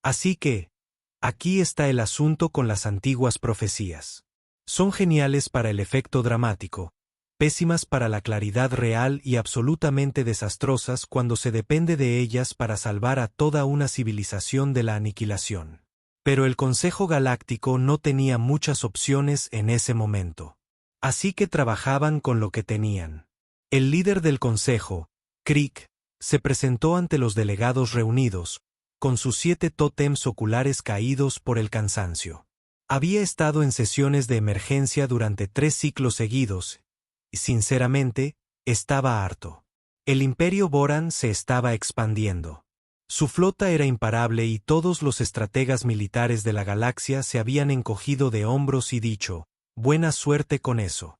Así que, aquí está el asunto con las antiguas profecías. Son geniales para el efecto dramático, pésimas para la claridad real y absolutamente desastrosas cuando se depende de ellas para salvar a toda una civilización de la aniquilación. Pero el Consejo Galáctico no tenía muchas opciones en ese momento. Así que trabajaban con lo que tenían. El líder del Consejo, Krieg, se presentó ante los delegados reunidos, con sus 7 tótems oculares caídos por el cansancio. Había estado en sesiones de emergencia durante 3 ciclos seguidos, y sinceramente, estaba harto. El Imperio Boran se estaba expandiendo. Su flota era imparable y todos los estrategas militares de la galaxia se habían encogido de hombros y dicho, buena suerte con eso.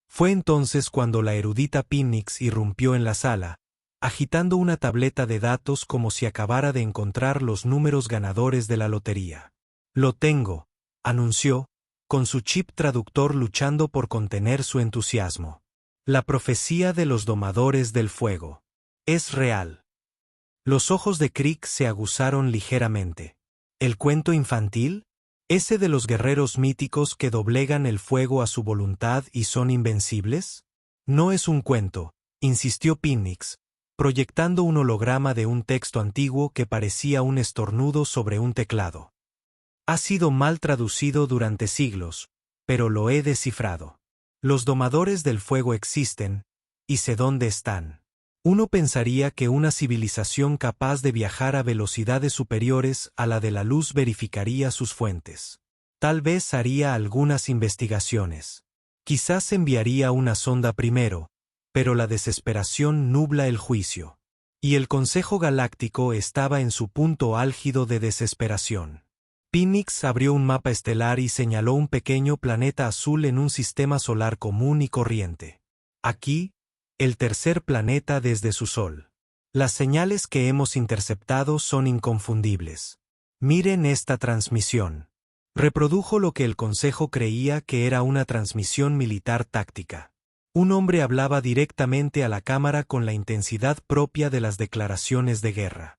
Fue entonces cuando la erudita Pinnix irrumpió en la sala, agitando una tableta de datos como si acabara de encontrar los números ganadores de la lotería. Lo tengo, anunció, con su chip traductor luchando por contener su entusiasmo. La profecía de los domadores del fuego. Es real. Los ojos de Krieg se aguzaron ligeramente. ¿El cuento infantil? ¿Ese de los guerreros míticos que doblegan el fuego a su voluntad y son invencibles? No es un cuento, insistió Pinnix, proyectando un holograma de un texto antiguo que parecía un estornudo sobre un teclado. Ha sido mal traducido durante siglos, pero lo he descifrado. Los domadores del fuego existen, y sé dónde están. Uno pensaría que una civilización capaz de viajar a velocidades superiores a la de la luz verificaría sus fuentes. Tal vez haría algunas investigaciones. Quizás enviaría una sonda primero, pero la desesperación nubla el juicio. Y el Consejo Galáctico estaba en su punto álgido de desesperación. Pinnix abrió un mapa estelar y señaló un pequeño planeta azul en un sistema solar común y corriente. Aquí, el tercer planeta desde su Sol. Las señales que hemos interceptado son inconfundibles. Miren esta transmisión. Reprodujo lo que el Consejo creía que era una transmisión militar táctica. Un hombre hablaba directamente a la cámara con la intensidad propia de las declaraciones de guerra.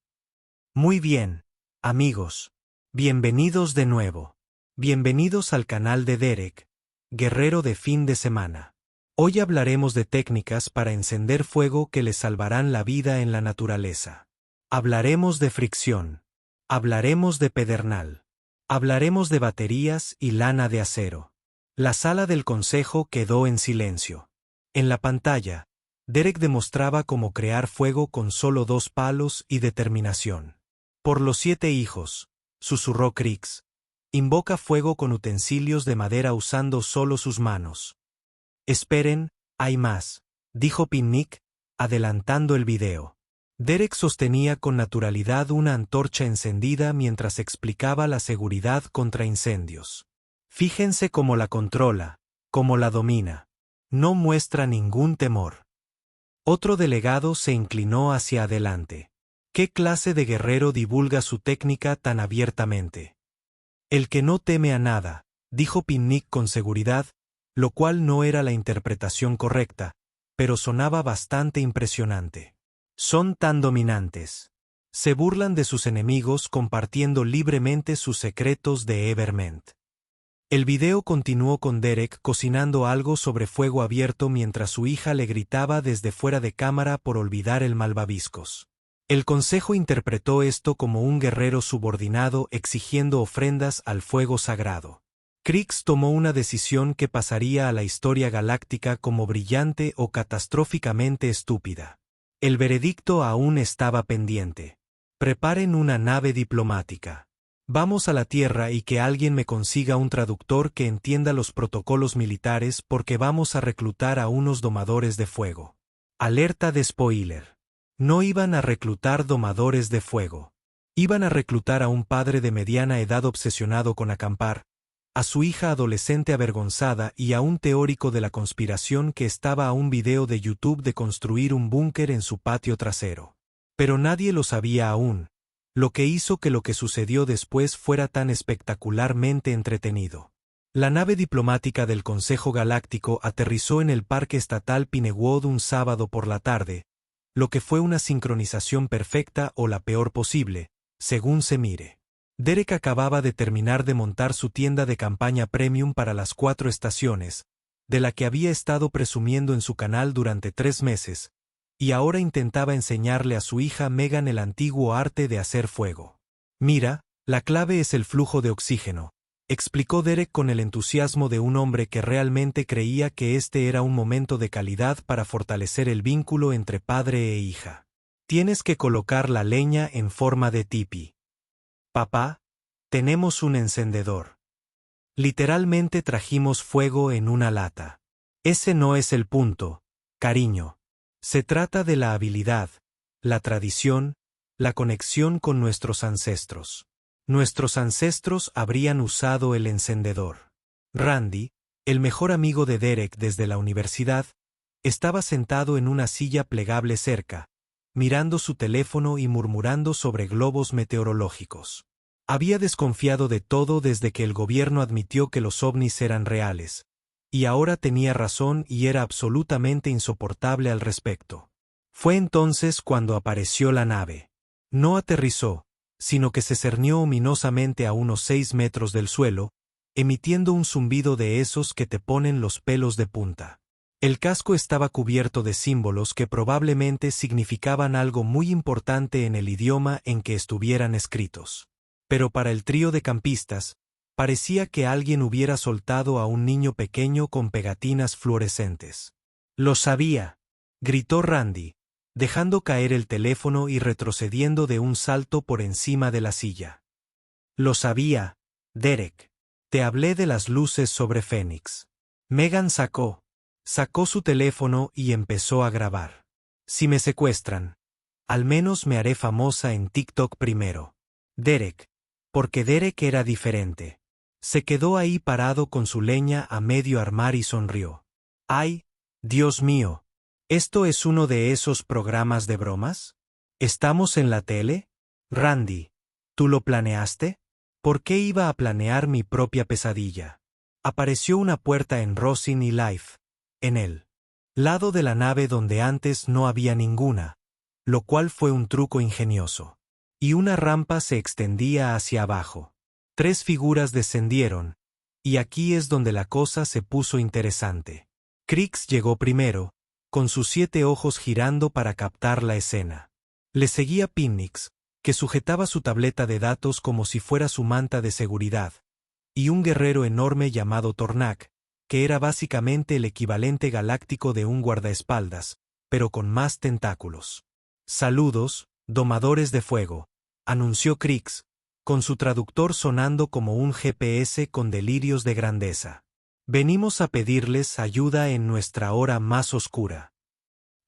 Muy bien, amigos. Bienvenidos de nuevo. Bienvenidos al canal de Derek, guerrero de fin de semana. Hoy hablaremos de técnicas para encender fuego que les salvarán la vida en la naturaleza. Hablaremos de fricción. Hablaremos de pedernal. Hablaremos de baterías y lana de acero. La sala del consejo quedó en silencio. En la pantalla, Derek demostraba cómo crear fuego con solo 2 palos y determinación. Por los 7 hijos, susurró Krieg, invoca fuego con utensilios de madera usando solo sus manos. Esperen, hay más, dijo Pinnix, adelantando el video. Derek sostenía con naturalidad una antorcha encendida mientras explicaba la seguridad contra incendios. Fíjense cómo la controla, cómo la domina. No muestra ningún temor. Otro delegado se inclinó hacia adelante. ¿Qué clase de guerrero divulga su técnica tan abiertamente? El que no teme a nada, dijo Pinnix con seguridad, lo cual no era la interpretación correcta, pero sonaba bastante impresionante. Son tan dominantes. Se burlan de sus enemigos compartiendo libremente sus secretos de Everment. El video continuó con Derek cocinando algo sobre fuego abierto mientras su hija le gritaba desde fuera de cámara por olvidar el malvaviscos. El consejo interpretó esto como un guerrero subordinado exigiendo ofrendas al fuego sagrado. Krieg tomó una decisión que pasaría a la historia galáctica como brillante o catastróficamente estúpida. El veredicto aún estaba pendiente. Preparen una nave diplomática. Vamos a la Tierra y que alguien me consiga un traductor que entienda los protocolos militares porque vamos a reclutar a unos domadores de fuego. Alerta de spoiler. No iban a reclutar domadores de fuego. Iban a reclutar a un padre de mediana edad obsesionado con acampar, a su hija adolescente avergonzada y a un teórico de la conspiración que estaba a un video de YouTube de construir un búnker en su patio trasero. Pero nadie lo sabía aún, lo que hizo que lo que sucedió después fuera tan espectacularmente entretenido. La nave diplomática del Consejo Galáctico aterrizó en el Parque Estatal Pinewood un sábado por la tarde, lo que fue una sincronización perfecta o la peor posible, según se mire. Derek acababa de terminar de montar su tienda de campaña premium para las 4 estaciones, de la que había estado presumiendo en su canal durante 3 meses, y ahora intentaba enseñarle a su hija Megan el antiguo arte de hacer fuego. Mira, la clave es el flujo de oxígeno, explicó Derek con el entusiasmo de un hombre que realmente creía que este era un momento de calidad para fortalecer el vínculo entre padre e hija. Tienes que colocar la leña en forma de tipi. Papá, tenemos un encendedor. Literalmente trajimos fuego en una lata. Ese no es el punto, cariño. Se trata de la habilidad, la tradición, la conexión con nuestros ancestros. Nuestros ancestros habrían usado el encendedor. Randy, el mejor amigo de Derek desde la universidad, estaba sentado en una silla plegable cerca, mirando su teléfono y murmurando sobre globos meteorológicos. Había desconfiado de todo desde que el gobierno admitió que los ovnis eran reales, y ahora tenía razón y era absolutamente insoportable al respecto. Fue entonces cuando apareció la nave. No aterrizó, sino que se cernió ominosamente a unos 6 metros del suelo, emitiendo un zumbido de esos que te ponen los pelos de punta. El casco estaba cubierto de símbolos que probablemente significaban algo muy importante en el idioma en que estuvieran escritos. Pero para el trío de campistas, parecía que alguien hubiera soltado a un niño pequeño con pegatinas fluorescentes. «Lo sabía», gritó Randy, dejando caer el teléfono y retrocediendo de un salto por encima de la silla. «Lo sabía, Derek. Te hablé de las luces sobre Phoenix». Megan sacó su teléfono y empezó a grabar. «Si me secuestran, al menos me haré famosa en TikTok primero. Derek». Porque Derek era diferente. Se quedó ahí parado con su leña a medio armar y sonrió. «Ay, Dios mío, ¿esto es uno de esos programas de bromas? ¿Estamos en la tele? Randy, ¿tú lo planeaste? ¿Por qué iba a planear mi propia pesadilla?» Apareció una puerta en Rosin y Life, en el lado de la nave donde antes no había ninguna, lo cual fue un truco ingenioso. Y una rampa se extendía hacia abajo. 3 figuras descendieron, y aquí es donde la cosa se puso interesante. Crix llegó primero, con sus 7 ojos girando para captar la escena. Le seguía Pinnix, que sujetaba su tableta de datos como si fuera su manta de seguridad, y un guerrero enorme llamado Tornak, que era básicamente el equivalente galáctico de un guardaespaldas, pero con más tentáculos. «Saludos, domadores de fuego», anunció Crix, con su traductor sonando como un GPS con delirios de grandeza. «Venimos a pedirles ayuda en nuestra hora más oscura».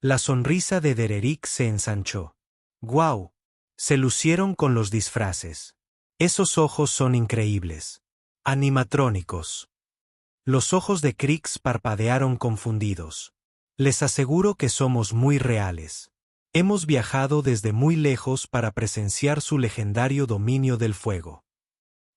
La sonrisa de Derek se ensanchó. «¡Guau! Se lucieron con los disfraces. Esos ojos son increíbles. Animatrónicos». Los ojos de Crix parpadearon confundidos. «Les aseguro que somos muy reales. Hemos viajado desde muy lejos para presenciar su legendario dominio del fuego».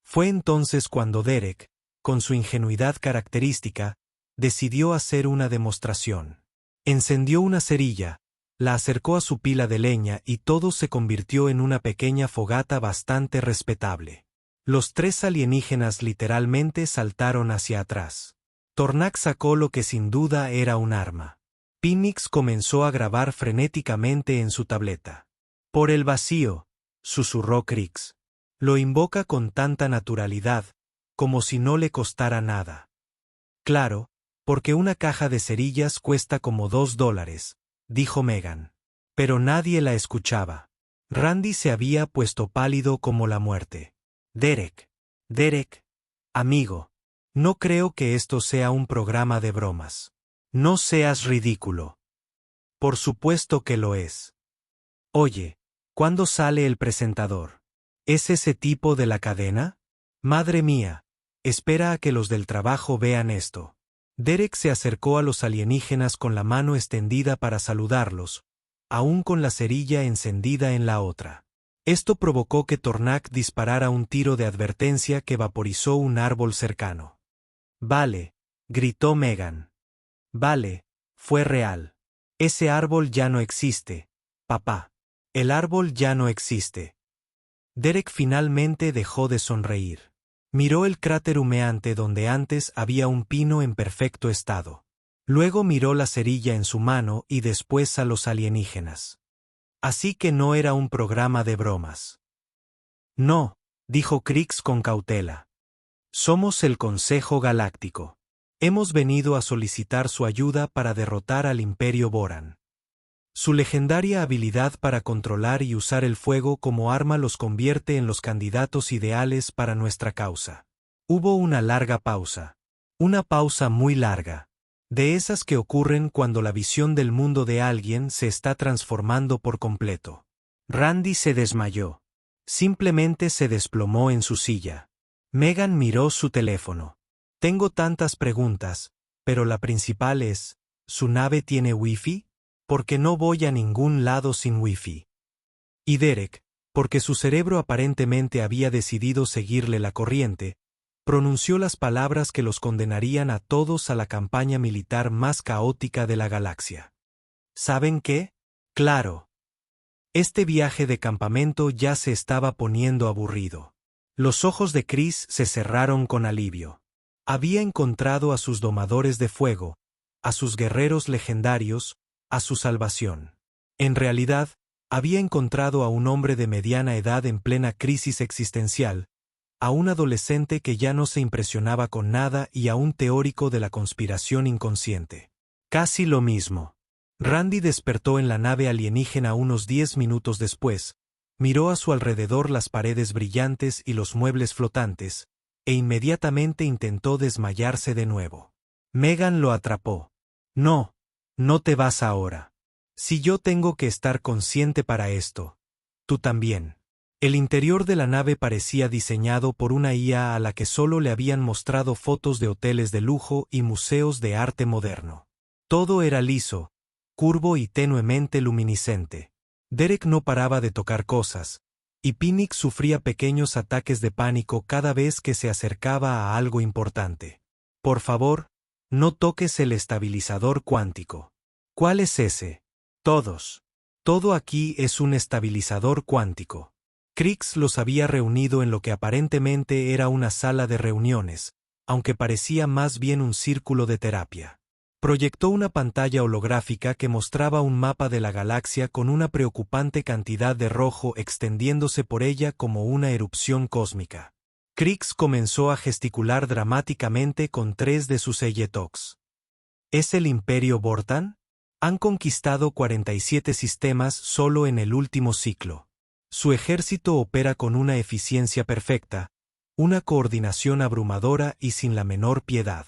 Fue entonces cuando Derek, con su ingenuidad característica, decidió hacer una demostración. Encendió una cerilla, la acercó a su pila de leña y todo se convirtió en una pequeña fogata bastante respetable. Los 3 alienígenas literalmente saltaron hacia atrás. Tornak sacó lo que sin duda era un arma. Pinnix comenzó a grabar frenéticamente en su tableta. «Por el vacío», susurró Crix. «Lo invoca con tanta naturalidad, como si no le costara nada». «Claro, porque una caja de cerillas cuesta como $2», dijo Megan. Pero nadie la escuchaba. Randy se había puesto pálido como la muerte. Derek, amigo, no creo que esto sea un programa de bromas. No seas ridículo». «Por supuesto que lo es». «Oye, ¿cuándo sale el presentador? ¿Es ese tipo de la cadena? Madre mía, espera a que los del trabajo vean esto». Derek se acercó a los alienígenas con la mano extendida para saludarlos, aún con la cerilla encendida en la otra. Esto provocó que Tornak disparara un tiro de advertencia que vaporizó un árbol cercano. «Vale», gritó Megan. «Vale, fue real. Ese árbol ya no existe, papá. El árbol ya no existe». Derek finalmente dejó de sonreír. Miró el cráter humeante donde antes había un pino en perfecto estado. Luego miró la cerilla en su mano y después a los alienígenas. Así que no era un programa de bromas. No, dijo Krix con cautela. Somos el Consejo Galáctico. Hemos venido a solicitar su ayuda para derrotar al Imperio Voran. Su legendaria habilidad para controlar y usar el fuego como arma los convierte en los candidatos ideales para nuestra causa. Hubo una larga pausa. Una pausa muy larga. De esas que ocurren cuando la visión del mundo de alguien se está transformando por completo. Randy se desmayó. Simplemente se desplomó en su silla. Megan miró su teléfono. Tengo tantas preguntas, pero la principal es, ¿su nave tiene wifi? Porque no voy a ningún lado sin wifi. Y Derek, porque su cerebro aparentemente había decidido seguirle la corriente, pronunció las palabras que los condenarían a todos a la campaña militar más caótica de la galaxia. ¿Saben qué? Claro. Este viaje de campamento ya se estaba poniendo aburrido. Los ojos de Chris se cerraron con alivio. Había encontrado a sus domadores de fuego, a sus guerreros legendarios, a su salvación. En realidad, había encontrado a un hombre de mediana edad en plena crisis existencial, a un adolescente que ya no se impresionaba con nada y a un teórico de la conspiración inconsciente. Casi lo mismo. Randy despertó en la nave alienígena unos 10 minutos después, miró a su alrededor las paredes brillantes y los muebles flotantes, e inmediatamente intentó desmayarse de nuevo. Megan lo atrapó. No, no te vas ahora. Si yo tengo que estar consciente para esto, tú también. El interior de la nave parecía diseñado por una IA a la que solo le habían mostrado fotos de hoteles de lujo y museos de arte moderno. Todo era liso, curvo y tenuemente luminiscente. Derek no paraba de tocar cosas, y Pinnick sufría pequeños ataques de pánico cada vez que se acercaba a algo importante. Por favor, no toques el estabilizador cuántico. ¿Cuál es ese? Todos. Todo aquí es un estabilizador cuántico. Krix los había reunido en lo que aparentemente era una sala de reuniones, aunque parecía más bien un círculo de terapia. Proyectó una pantalla holográfica que mostraba un mapa de la galaxia con una preocupante cantidad de rojo extendiéndose por ella como una erupción cósmica. Krix comenzó a gesticular dramáticamente con 3 de sus Eyetoks. ¿Es el Imperio Vortan? Han conquistado 47 sistemas solo en el último ciclo. Su ejército opera con una eficiencia perfecta, una coordinación abrumadora y sin la menor piedad.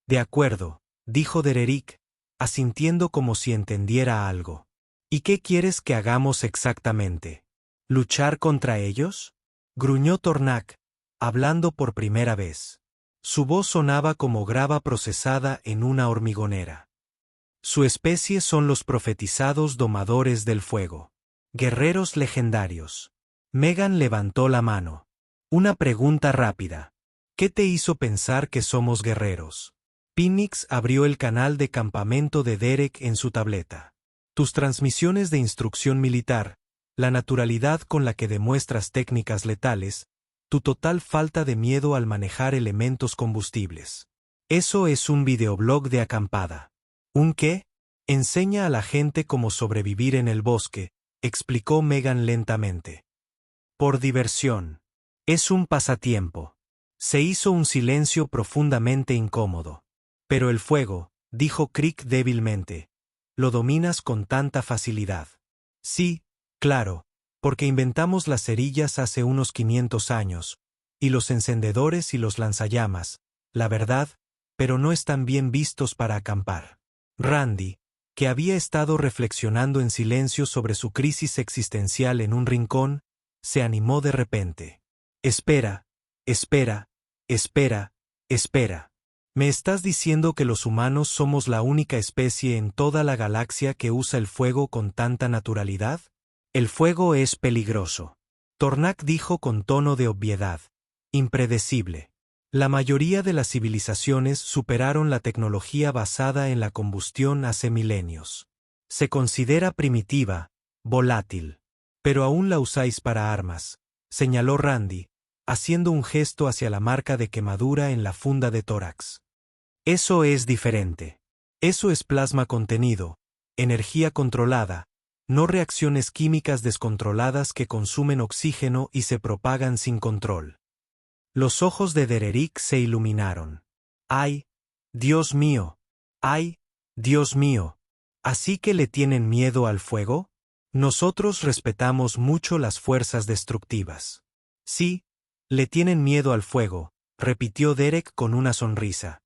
De acuerdo, dijo Dererick, asintiendo como si entendiera algo. ¿Y qué quieres que hagamos exactamente? ¿Luchar contra ellos? Gruñó Tornak, hablando por primera vez. Su voz sonaba como grava procesada en una hormigonera. Su especie son los profetizados domadores del fuego. Guerreros legendarios. Megan levantó la mano. Una pregunta rápida. ¿Qué te hizo pensar que somos guerreros? Pinnick abrió el canal de campamento de Derek en su tableta. Tus transmisiones de instrucción militar, la naturalidad con la que demuestras técnicas letales, tu total falta de miedo al manejar elementos combustibles. Eso es un videoblog de acampada. ¿Un qué? Enseña a la gente cómo sobrevivir en el bosque, explicó Megan lentamente. Por diversión. Es un pasatiempo. Se hizo un silencio profundamente incómodo. Pero el fuego, dijo Crick débilmente, lo dominas con tanta facilidad. Sí, claro, porque inventamos las cerillas hace unos 500 años, y los encendedores y los lanzallamas, la verdad, pero no están bien vistos para acampar. Randy, que había estado reflexionando en silencio sobre su crisis existencial en un rincón, se animó de repente. Espera, espera, espera, espera. ¿Me estás diciendo que los humanos somos la única especie en toda la galaxia que usa el fuego con tanta naturalidad? El fuego es peligroso. Tornak dijo con tono de obviedad. Impredecible. La mayoría de las civilizaciones superaron la tecnología basada en la combustión hace milenios. Se considera primitiva, volátil. Pero aún la usáis para armas. señaló Randy, haciendo un gesto hacia la marca de quemadura en la funda de tórax. Eso es diferente. Eso es plasma contenido, energía controlada, no reacciones químicas descontroladas que consumen oxígeno y se propagan sin control. Los ojos de Dererick se iluminaron. ¡Ay, Dios mío! ¡Ay, Dios mío! ¿Así que le tienen miedo al fuego? Nosotros respetamos mucho las fuerzas destructivas. Sí, le tienen miedo al fuego, repitió Derek con una sonrisa.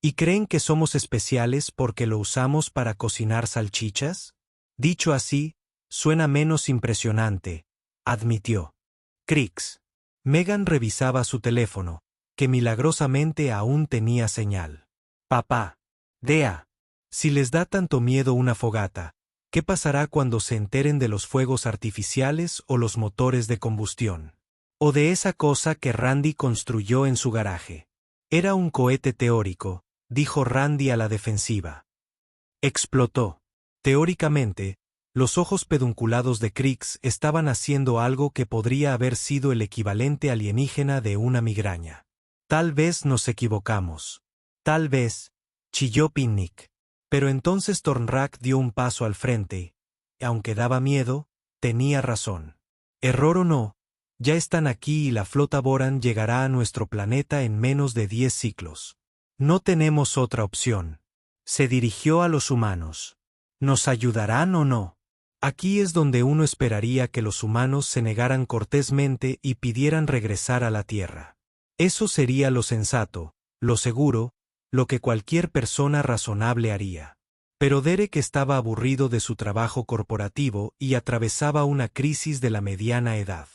¿Y creen que somos especiales porque lo usamos para cocinar salchichas? Dicho así, suena menos impresionante, admitió. Crix. Megan revisaba su teléfono, que milagrosamente aún tenía señal. Papá. Dea. Si les da tanto miedo una fogata, ¿qué pasará cuando se enteren de los fuegos artificiales o los motores de combustión? O de esa cosa que Randy construyó en su garaje. Era un cohete teórico, dijo Randy a la defensiva. Explotó. Teóricamente, los ojos pedunculados de Crix estaban haciendo algo que podría haber sido el equivalente alienígena de una migraña. Tal vez nos equivocamos. Tal vez, chilló Pinnick. Pero entonces Thornrack dio un paso al frente. Aunque daba miedo, tenía razón. Error o no, ya están aquí y la flota Boran llegará a nuestro planeta en menos de 10 ciclos. No tenemos otra opción. Se dirigió a los humanos. ¿Nos ayudarán o no? Aquí es donde uno esperaría que los humanos se negaran cortésmente y pidieran regresar a la Tierra. Eso sería lo sensato, lo seguro, lo que cualquier persona razonable haría. Pero Derek estaba aburrido de su trabajo corporativo y atravesaba una crisis de la mediana edad.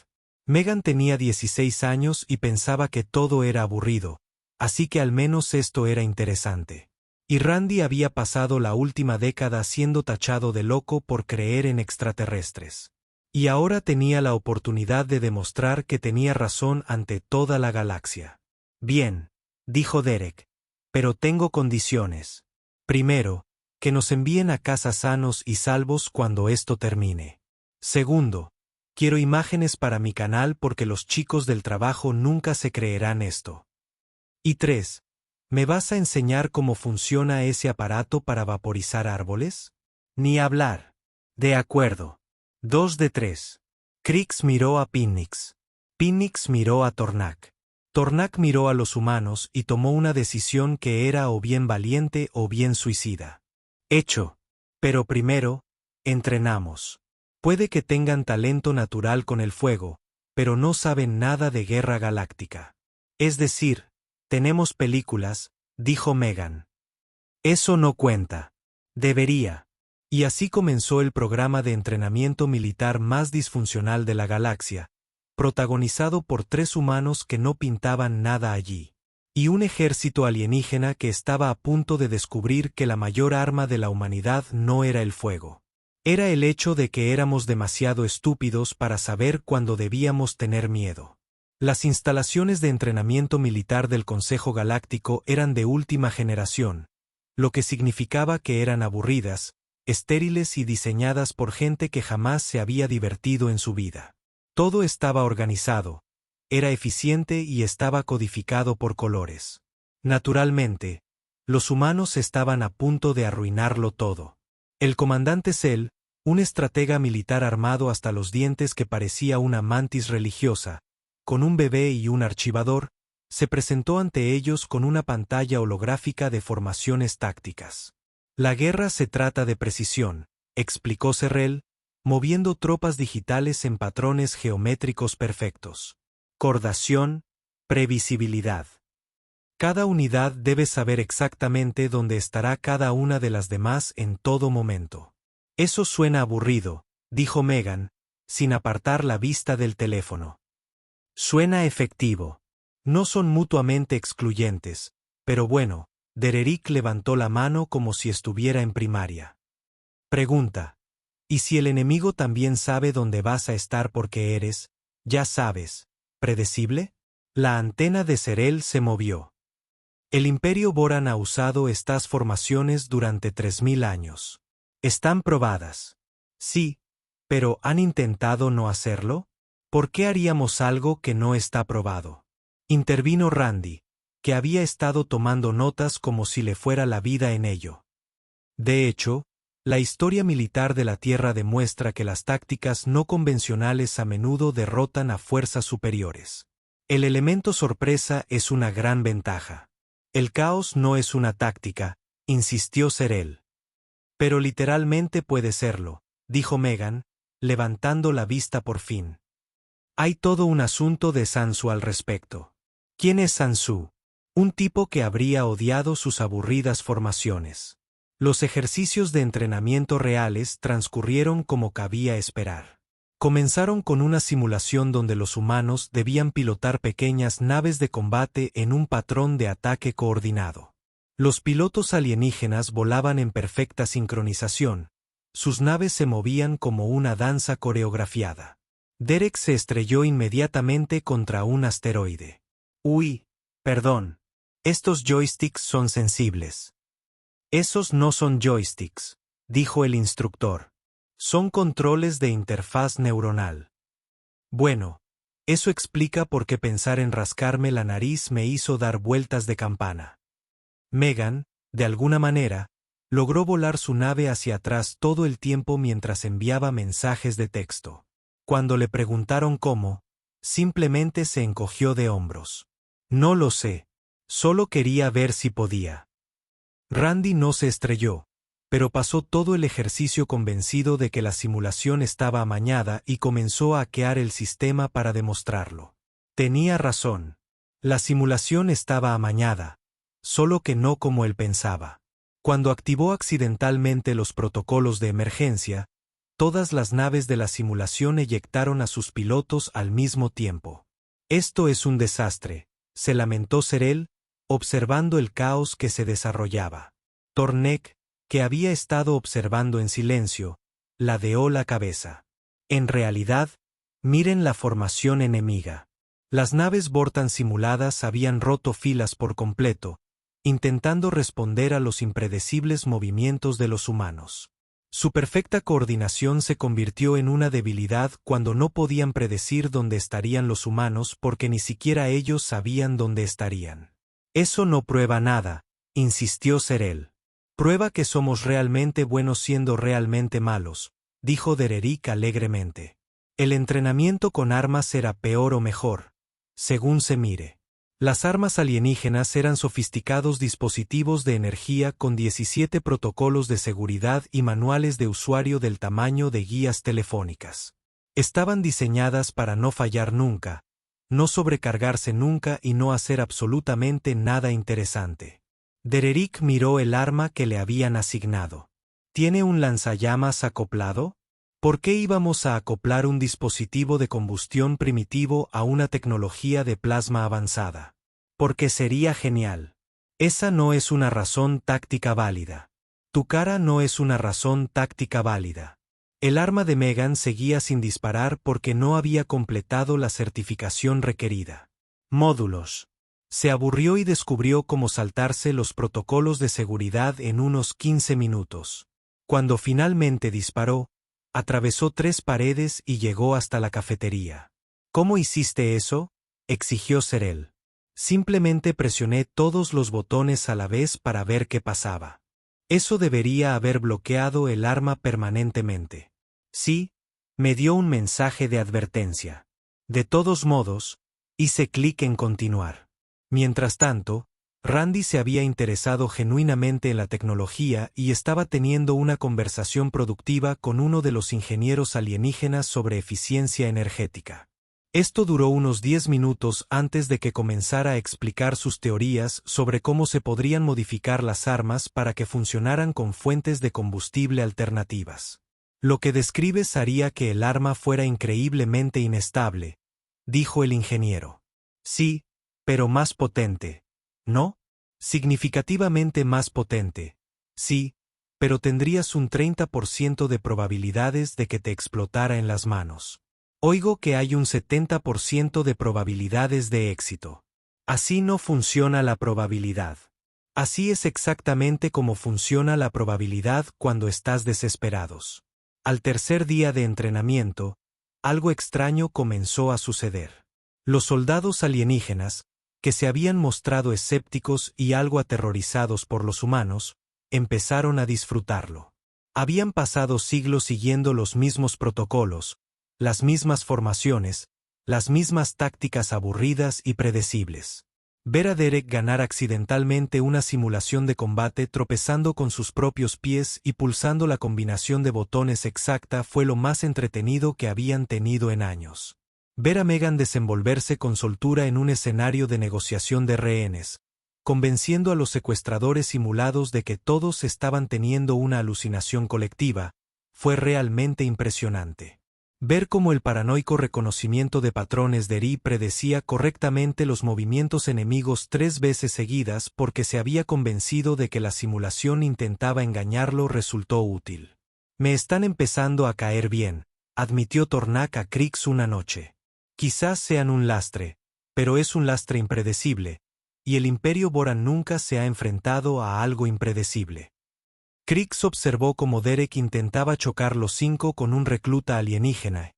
Megan tenía 16 años y pensaba que todo era aburrido, así que al menos esto era interesante. Y Randy había pasado la última década siendo tachado de loco por creer en extraterrestres. Y ahora tenía la oportunidad de demostrar que tenía razón ante toda la galaxia. Bien, dijo Derek, pero tengo condiciones. Primero, que nos envíen a casa sanos y salvos cuando esto termine. Segundo, quiero imágenes para mi canal porque los chicos del trabajo nunca se creerán esto. Y 3. ¿Me vas a enseñar cómo funciona ese aparato para vaporizar árboles? Ni hablar. De acuerdo. 2 de 3. Crix miró a Pinnix. Pinnix miró a Tornak. Tornak miró a los humanos y tomó una decisión que era o bien valiente o bien suicida. Hecho. Pero primero, entrenamos. Puede que tengan talento natural con el fuego, pero no saben nada de guerra galáctica. Es decir, tenemos películas, dijo Megan. Eso no cuenta. Debería. Y así comenzó el programa de entrenamiento militar más disfuncional de la galaxia, protagonizado por 3 humanos que no pintaban nada allí, y un ejército alienígena que estaba a punto de descubrir que la mayor arma de la humanidad no era el fuego. Era el hecho de que éramos demasiado estúpidos para saber cuándo debíamos tener miedo. Las instalaciones de entrenamiento militar del Consejo Galáctico eran de última generación, lo que significaba que eran aburridas, estériles y diseñadas por gente que jamás se había divertido en su vida. Todo estaba organizado, era eficiente y estaba codificado por colores. Naturalmente, los humanos estaban a punto de arruinarlo todo. El comandante Cell, un estratega militar armado hasta los dientes que parecía una mantis religiosa, con un bebé y un archivador, se presentó ante ellos con una pantalla holográfica de formaciones tácticas. La guerra se trata de precisión, explicó Serrell, moviendo tropas digitales en patrones geométricos perfectos. Coordinación, previsibilidad. Cada unidad debe saber exactamente dónde estará cada una de las demás en todo momento. Eso suena aburrido, dijo Megan, sin apartar la vista del teléfono. Suena efectivo. No son mutuamente excluyentes, pero bueno, Dererick levantó la mano como si estuviera en primaria. Pregunta. ¿Y si el enemigo también sabe dónde vas a estar porque eres, ya sabes, predecible? La antena de Serrell se movió. El Imperio Boran ha usado estas formaciones durante 3000 años. ¿Están probadas? Sí, pero ¿han intentado no hacerlo? ¿Por qué haríamos algo que no está probado? Intervino Randy, que había estado tomando notas como si le fuera la vida en ello. De hecho, la historia militar de la Tierra demuestra que las tácticas no convencionales a menudo derrotan a fuerzas superiores. El elemento sorpresa es una gran ventaja. El caos no es una táctica, insistió Serel. Pero literalmente puede serlo, dijo Megan, levantando la vista por fin. Hay todo un asunto de Sansu al respecto. ¿Quién es Sansu? Un tipo que habría odiado sus aburridas formaciones. Los ejercicios de entrenamiento reales transcurrieron como cabía esperar. Comenzaron con una simulación donde los humanos debían pilotar pequeñas naves de combate en un patrón de ataque coordinado. Los pilotos alienígenas volaban en perfecta sincronización. Sus naves se movían como una danza coreografiada. Derek se estrelló inmediatamente contra un asteroide. Uy, perdón. Estos joysticks son sensibles. Esos no son joysticks, dijo el instructor. Son controles de interfaz neuronal. Bueno, eso explica por qué pensar en rascarme la nariz me hizo dar vueltas de campana. Megan, de alguna manera, logró volar su nave hacia atrás todo el tiempo mientras enviaba mensajes de texto. Cuando le preguntaron cómo, simplemente se encogió de hombros. No lo sé, solo quería ver si podía. Randy no se estrelló, pero pasó todo el ejercicio convencido de que la simulación estaba amañada y comenzó a hackear el sistema para demostrarlo. Tenía razón. La simulación estaba amañada, solo que no como él pensaba. Cuando activó accidentalmente los protocolos de emergencia, todas las naves de la simulación eyectaron a sus pilotos al mismo tiempo. Esto es un desastre, se lamentó Serel, observando el caos que se desarrollaba. Tornek, que había estado observando en silencio, ladeó la cabeza. En realidad, miren la formación enemiga. Las naves Vortan simuladas habían roto filas por completo, intentando responder a los impredecibles movimientos de los humanos. Su perfecta coordinación se convirtió en una debilidad cuando no podían predecir dónde estarían los humanos porque ni siquiera ellos sabían dónde estarían. Eso no prueba nada, insistió Serel. Prueba que somos realmente buenos siendo realmente malos, dijo Dererick alegremente. El entrenamiento con armas era peor o mejor, según se mire. Las armas alienígenas eran sofisticados dispositivos de energía con 17 protocolos de seguridad y manuales de usuario del tamaño de guías telefónicas. Estaban diseñadas para no fallar nunca, no sobrecargarse nunca y no hacer absolutamente nada interesante. Dererick miró el arma que le habían asignado. ¿Tiene un lanzallamas acoplado? ¿Por qué íbamos a acoplar un dispositivo de combustión primitivo a una tecnología de plasma avanzada? Porque sería genial. Esa no es una razón táctica válida. Tu cara no es una razón táctica válida. El arma de Megan seguía sin disparar porque no había completado la certificación requerida. Módulos. Se aburrió y descubrió cómo saltarse los protocolos de seguridad en unos 15 minutos. Cuando finalmente disparó, atravesó 3 paredes y llegó hasta la cafetería. ¿Cómo hiciste eso?, exigió Serel. Simplemente presioné todos los botones a la vez para ver qué pasaba. Eso debería haber bloqueado el arma permanentemente. Sí, me dio un mensaje de advertencia. De todos modos, hice clic en continuar. Mientras tanto, Randy se había interesado genuinamente en la tecnología y estaba teniendo una conversación productiva con uno de los ingenieros alienígenas sobre eficiencia energética. Esto duró unos 10 minutos antes de que comenzara a explicar sus teorías sobre cómo se podrían modificar las armas para que funcionaran con fuentes de combustible alternativas. Lo que describes haría que el arma fuera increíblemente inestable, dijo el ingeniero. Sí, pero más potente, ¿no? Significativamente más potente. Sí, pero tendrías un 30% de probabilidades de que te explotara en las manos. Oigo que hay un 70% de probabilidades de éxito. Así no funciona la probabilidad. Así es exactamente como funciona la probabilidad cuando estás desesperados. Al tercer día de entrenamiento, algo extraño comenzó a suceder. Los soldados alienígenas, que se habían mostrado escépticos y algo aterrorizados por los humanos, empezaron a disfrutarlo. Habían pasado siglos siguiendo los mismos protocolos, las mismas formaciones, las mismas tácticas aburridas y predecibles. Ver a Derek ganar accidentalmente una simulación de combate tropezando con sus propios pies y pulsando la combinación de botones exacta fue lo más entretenido que habían tenido en años. Ver a Megan desenvolverse con soltura en un escenario de negociación de rehenes, convenciendo a los secuestradores simulados de que todos estaban teniendo una alucinación colectiva, fue realmente impresionante. Ver cómo el paranoico reconocimiento de patrones de Ri predecía correctamente los movimientos enemigos 3 veces seguidas porque se había convencido de que la simulación intentaba engañarlo resultó útil. Me están empezando a caer bien, admitió Tornak a Krix una noche. Quizás sean un lastre, pero es un lastre impredecible, y el Imperio Boran nunca se ha enfrentado a algo impredecible. Krix observó cómo Derek intentaba chocar los 5 con un recluta alienígena,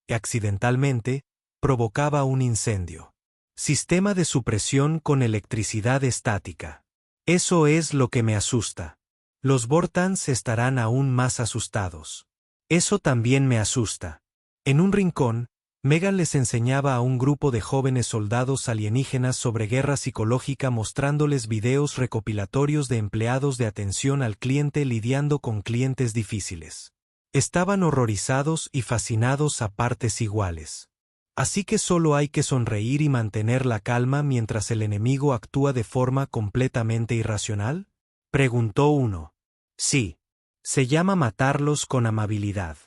y accidentalmente, provocaba un incendio. Sistema de supresión con electricidad estática. Eso es lo que me asusta. Los Vortans estarán aún más asustados. Eso también me asusta. En un rincón, Megan les enseñaba a un grupo de jóvenes soldados alienígenas sobre guerra psicológica mostrándoles videos recopilatorios de empleados de atención al cliente lidiando con clientes difíciles. Estaban horrorizados y fascinados a partes iguales. ¿Así que solo hay que sonreír y mantener la calma mientras el enemigo actúa de forma completamente irracional? Preguntó uno. Sí. Se llama matarlos con amabilidad.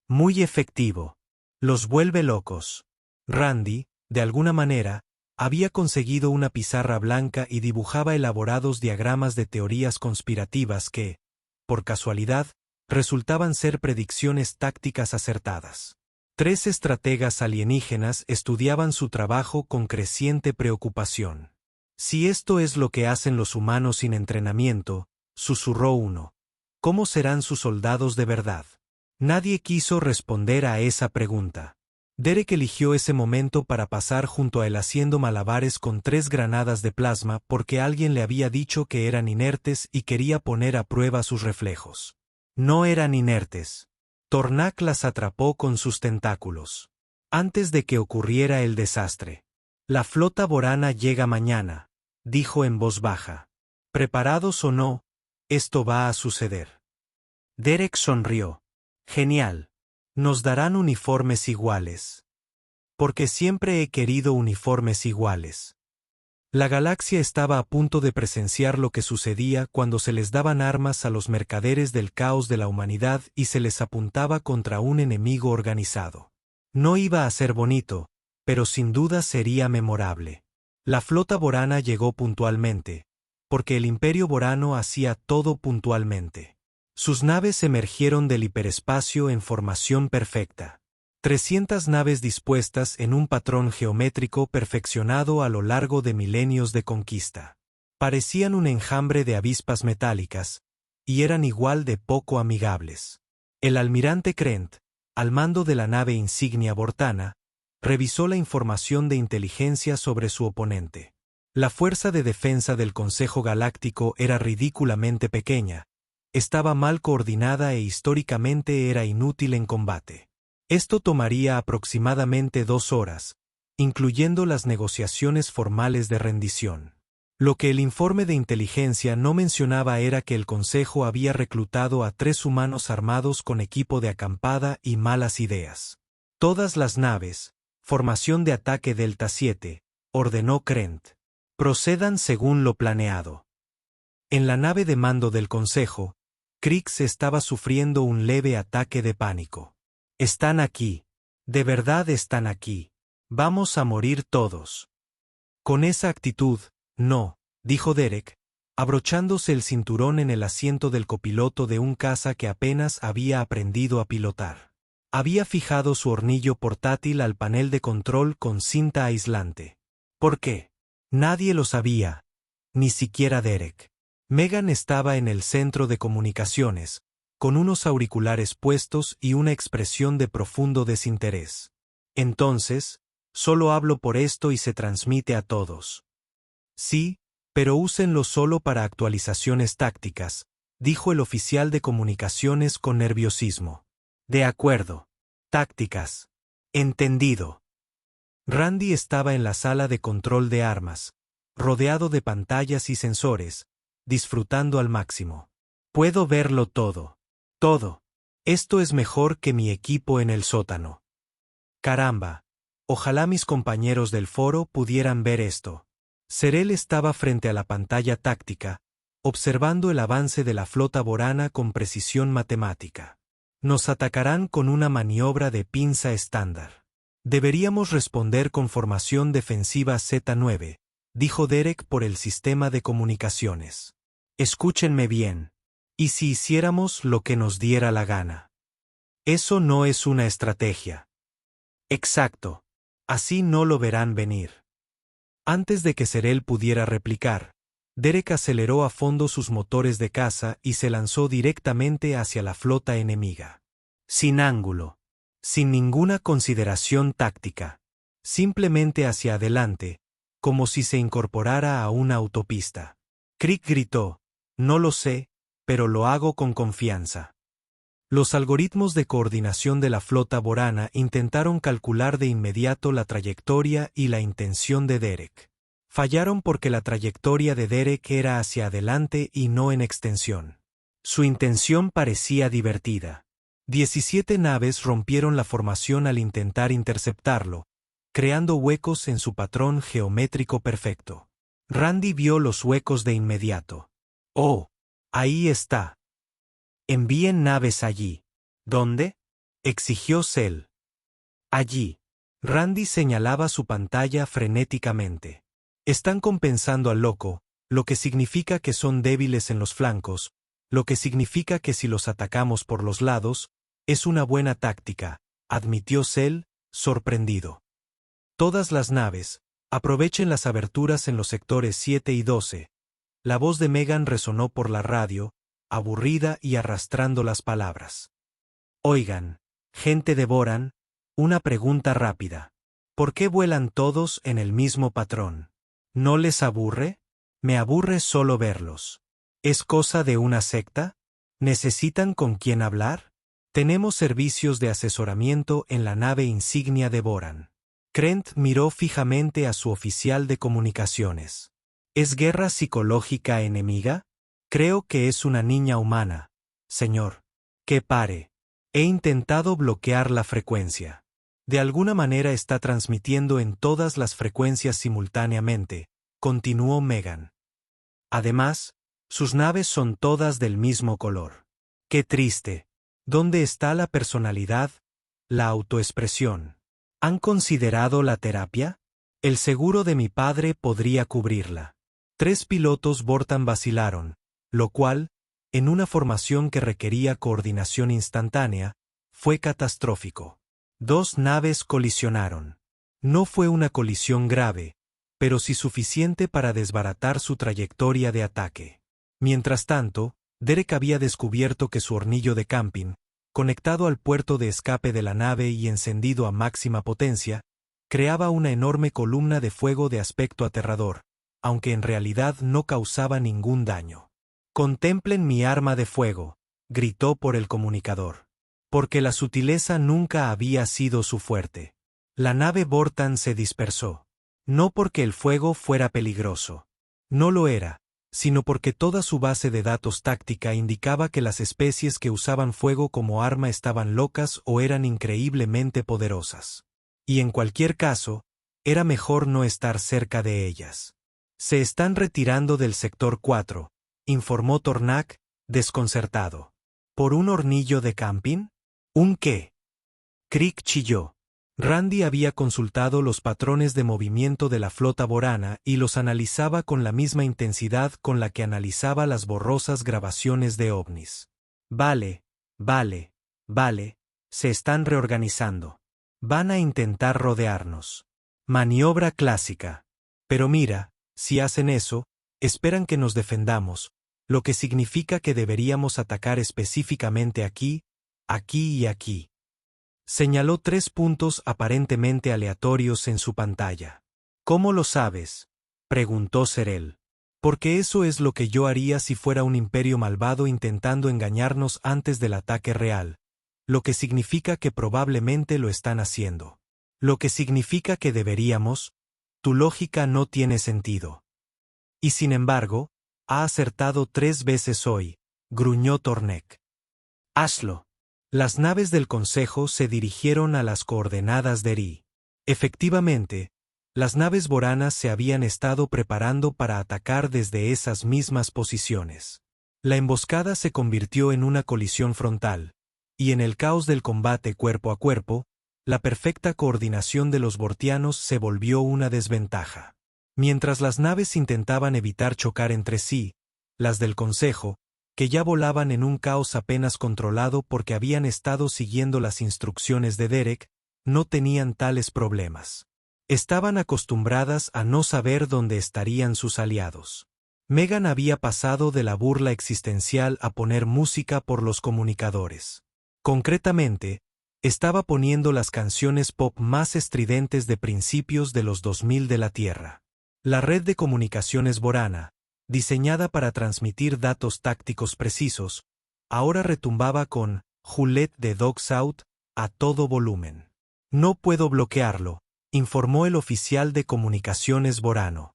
Muy efectivo. Los vuelve locos. Randy, de alguna manera, había conseguido una pizarra blanca y dibujaba elaborados diagramas de teorías conspirativas que, por casualidad, resultaban ser predicciones tácticas acertadas. 3 estrategas alienígenas estudiaban su trabajo con creciente preocupación. Si esto es lo que hacen los humanos sin entrenamiento, susurró uno, ¿cómo serán sus soldados de verdad? Nadie quiso responder a esa pregunta. Derek eligió ese momento para pasar junto a él haciendo malabares con 3 granadas de plasma porque alguien le había dicho que eran inertes y quería poner a prueba sus reflejos. No eran inertes. Tornak las atrapó con sus tentáculos. Antes de que ocurriera el desastre. La flota borana llega mañana, dijo en voz baja. Preparados o no, esto va a suceder. Derek sonrió. Genial. Nos darán uniformes iguales. Porque siempre he querido uniformes iguales. La galaxia estaba a punto de presenciar lo que sucedía cuando se les daban armas a los mercaderes del caos de la humanidad y se les apuntaba contra un enemigo organizado. No iba a ser bonito, pero sin duda sería memorable. La flota borana llegó puntualmente, porque el Imperio Borano hacía todo puntualmente. Sus naves emergieron del hiperespacio en formación perfecta. 300 naves dispuestas en un patrón geométrico perfeccionado a lo largo de milenios de conquista. Parecían un enjambre de avispas metálicas, y eran igual de poco amigables. El almirante Krent, al mando de la nave insignia Vortana, revisó la información de inteligencia sobre su oponente. La fuerza de defensa del Consejo Galáctico era ridículamente pequeña, estaba mal coordinada e históricamente era inútil en combate. Esto tomaría aproximadamente 2 horas, incluyendo las negociaciones formales de rendición. Lo que el informe de inteligencia no mencionaba era que el Consejo había reclutado a 3 humanos armados con equipo de acampada y malas ideas. Todas las naves, formación de ataque Delta 7, ordenó Krent. Procedan según lo planeado. En la nave de mando del Consejo, Krix estaba sufriendo un leve ataque de pánico. Están aquí. De verdad están aquí. Vamos a morir todos. Con esa actitud, no, dijo Derek, abrochándose el cinturón en el asiento del copiloto de un caza que apenas había aprendido a pilotar. Había fijado su hornillo portátil al panel de control con cinta aislante. ¿Por qué? Nadie lo sabía, ni siquiera Derek. Megan estaba en el centro de comunicaciones, con unos auriculares puestos y una expresión de profundo desinterés. Entonces, solo hablo por esto y se transmite a todos. Sí, pero úsenlo solo para actualizaciones tácticas, dijo el oficial de comunicaciones con nerviosismo. De acuerdo. Tácticas. Entendido. Randy estaba en la sala de control de armas, rodeado de pantallas y sensores, disfrutando al máximo. Puedo verlo todo. Todo. Esto es mejor que mi equipo en el sótano. Caramba. Ojalá mis compañeros del foro pudieran ver esto. Serel estaba frente a la pantalla táctica, observando el avance de la flota borana con precisión matemática. Nos atacarán con una maniobra de pinza estándar. Deberíamos responder con formación defensiva Z9, dijo Derek por el sistema de comunicaciones. Escúchenme bien. ¿Y si hiciéramos lo que nos diera la gana? Eso no es una estrategia. Exacto. Así no lo verán venir. Antes de que Serel pudiera replicar, Derek aceleró a fondo sus motores de caza y se lanzó directamente hacia la flota enemiga. Sin ángulo. Sin ninguna consideración táctica. Simplemente hacia adelante, como si se incorporara a una autopista. Crick gritó, no lo sé, pero lo hago con confianza. Los algoritmos de coordinación de la flota borana intentaron calcular de inmediato la trayectoria y la intención de Derek. Fallaron porque la trayectoria de Derek era hacia adelante y no en extensión. Su intención parecía divertida. 17 naves rompieron la formación al intentar interceptarlo, creando huecos en su patrón geométrico perfecto. Randy vio los huecos de inmediato. ¡Oh! Ahí está. Envíen naves allí. ¿Dónde? Exigió Cell. Allí. Randy señalaba su pantalla frenéticamente. Están compensando al loco, lo que significa que son débiles en los flancos, lo que significa que si los atacamos por los lados, es una buena táctica, admitió Cell, sorprendido. Todas las naves, aprovechen las aberturas en los sectores 7 y 12. La voz de Megan resonó por la radio, aburrida y arrastrando las palabras. Oigan, gente de Boran, una pregunta rápida. ¿Por qué vuelan todos en el mismo patrón? ¿No les aburre? Me aburre solo verlos. ¿Es cosa de una secta? ¿Necesitan con quién hablar? Tenemos servicios de asesoramiento en la nave insignia de Boran. Krent miró fijamente a su oficial de comunicaciones. ¿Es guerra psicológica enemiga? Creo que es una niña humana, señor. Que pare. He intentado bloquear la frecuencia. De alguna manera está transmitiendo en todas las frecuencias simultáneamente, continuó Megan. Además, sus naves son todas del mismo color. Qué triste. ¿Dónde está la personalidad, la autoexpresión? ¿Han considerado la terapia? El seguro de mi padre podría cubrirla. 3 pilotos Bortan vacilaron, lo cual, en una formación que requería coordinación instantánea, fue catastrófico. 2 naves colisionaron. No fue una colisión grave, pero sí suficiente para desbaratar su trayectoria de ataque. Mientras tanto, Derek había descubierto que su hornillo de camping, conectado al puerto de escape de la nave y encendido a máxima potencia, creaba una enorme columna de fuego de aspecto aterrador, aunque en realidad no causaba ningún daño. «Contemplen mi arma de fuego», gritó por el comunicador. Porque la sutileza nunca había sido su fuerte. La nave Bortan se dispersó. No porque el fuego fuera peligroso. No lo era, sino porque toda su base de datos táctica indicaba que las especies que usaban fuego como arma estaban locas o eran increíblemente poderosas. Y en cualquier caso, era mejor no estar cerca de ellas. Se están retirando del sector 4, informó Tornak, desconcertado. ¿Por un hornillo de camping? ¿Un qué? Crick chilló. Randy había consultado los patrones de movimiento de la flota borana y los analizaba con la misma intensidad con la que analizaba las borrosas grabaciones de ovnis. Vale, se están reorganizando. Van a intentar rodearnos. Maniobra clásica. Pero mira, si hacen eso, esperan que nos defendamos, lo que significa que deberíamos atacar específicamente aquí, aquí y aquí. Señaló 3 puntos aparentemente aleatorios en su pantalla. ¿Cómo lo sabes?, preguntó Serel. Porque eso es lo que yo haría si fuera un imperio malvado intentando engañarnos antes del ataque real, lo que significa que probablemente lo están haciendo. Lo que significa que deberíamos, tu lógica no tiene sentido. Y sin embargo, ha acertado 3 veces hoy, gruñó Tornek. Hazlo. Las naves del Consejo se dirigieron a las coordenadas de Ri. Efectivamente, las naves boranas se habían estado preparando para atacar desde esas mismas posiciones. La emboscada se convirtió en una colisión frontal, y en el caos del combate cuerpo a cuerpo, la perfecta coordinación de los bortianos se volvió una desventaja. Mientras las naves intentaban evitar chocar entre sí, las del Consejo, que ya volaban en un caos apenas controlado porque habían estado siguiendo las instrucciones de Derek, no tenían tales problemas. Estaban acostumbradas a no saber dónde estarían sus aliados. Megan había pasado de la burla existencial a poner música por los comunicadores. Concretamente, estaba poniendo las canciones pop más estridentes de principios de los 2000 de la Tierra. La red de comunicaciones borana, diseñada para transmitir datos tácticos precisos, ahora retumbaba con Juliet de Dogs Out a todo volumen. No puedo bloquearlo, informó el oficial de comunicaciones borano.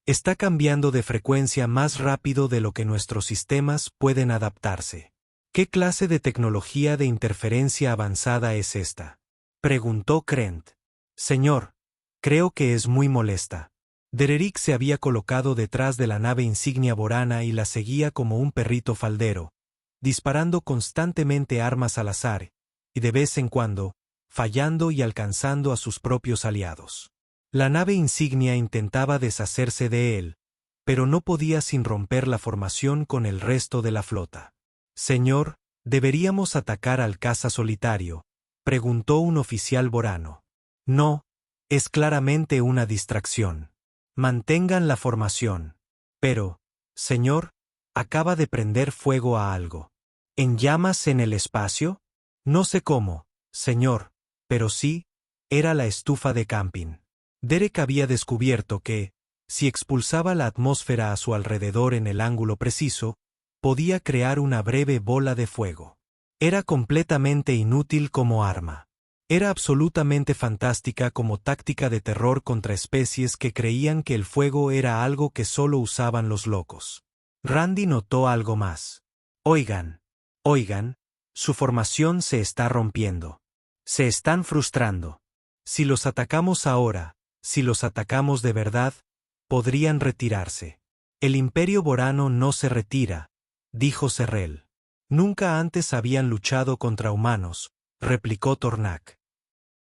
Está cambiando de frecuencia más rápido de lo que nuestros sistemas pueden adaptarse. ¿Qué clase de tecnología de interferencia avanzada es esta?, preguntó Krent. Señor, creo que es muy molesta. Dererick se había colocado detrás de la nave insignia borana y la seguía como un perrito faldero, disparando constantemente armas al azar, y de vez en cuando, fallando y alcanzando a sus propios aliados. La nave insignia intentaba deshacerse de él, pero no podía sin romper la formación con el resto de la flota. Señor, ¿deberíamos atacar al caza solitario?, preguntó un oficial borano. No, es claramente una distracción. Mantengan la formación. Pero, señor, acaba de prender fuego a algo. ¿En llamas en el espacio? No sé cómo, señor, pero sí, era la estufa de camping. Derek había descubierto que, si expulsaba la atmósfera a su alrededor en el ángulo preciso, podía crear una breve bola de fuego. Era completamente inútil como arma. Era absolutamente fantástica como táctica de terror contra especies que creían que el fuego era algo que solo usaban los locos. Randy notó algo más. Oigan, su formación se está rompiendo. Se están frustrando. Si los atacamos ahora, si los atacamos de verdad, podrían retirarse. El Imperio Borano no se retira, dijo Serrel. Nunca antes habían luchado contra humanos, replicó Tornak.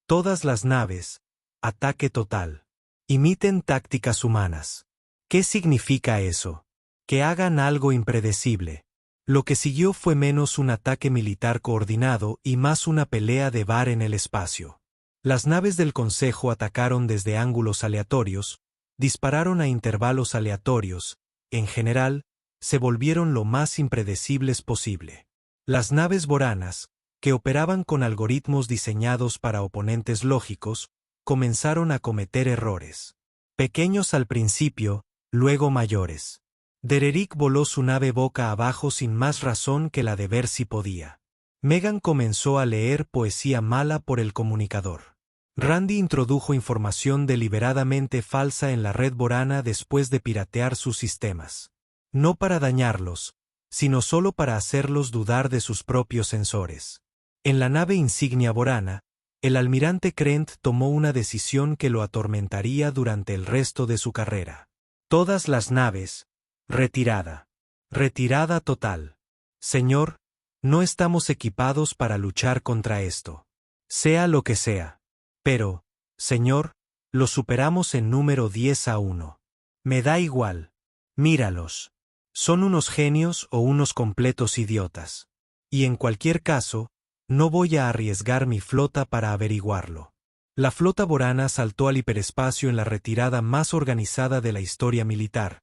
Todas las naves, ataque total. Imiten tácticas humanas. ¿Qué significa eso? Que hagan algo impredecible. Lo que siguió fue menos un ataque militar coordinado y más una pelea de bar en el espacio. Las naves del Consejo atacaron desde ángulos aleatorios, dispararon a intervalos aleatorios, en general, se volvieron lo más impredecibles posible. Las naves boranas, que operaban con algoritmos diseñados para oponentes lógicos, comenzaron a cometer errores. Pequeños al principio, luego mayores. Dererick voló su nave boca abajo sin más razón que la de ver si podía. Megan comenzó a leer poesía mala por el comunicador. Randy introdujo información deliberadamente falsa en la red borana después de piratear sus sistemas. No para dañarlos, sino solo para hacerlos dudar de sus propios sensores. En la nave insignia borana, el almirante Krent tomó una decisión que lo atormentaría durante el resto de su carrera. Todas las naves, retirada. Retirada total. Señor, no estamos equipados para luchar contra esto. Sea lo que sea. Pero, señor, lo superamos en número 10-1. Me da igual. Míralos. Son unos genios o unos completos idiotas. Y en cualquier caso, no voy a arriesgar mi flota para averiguarlo. La flota borana saltó al hiperespacio en la retirada más organizada de la historia militar,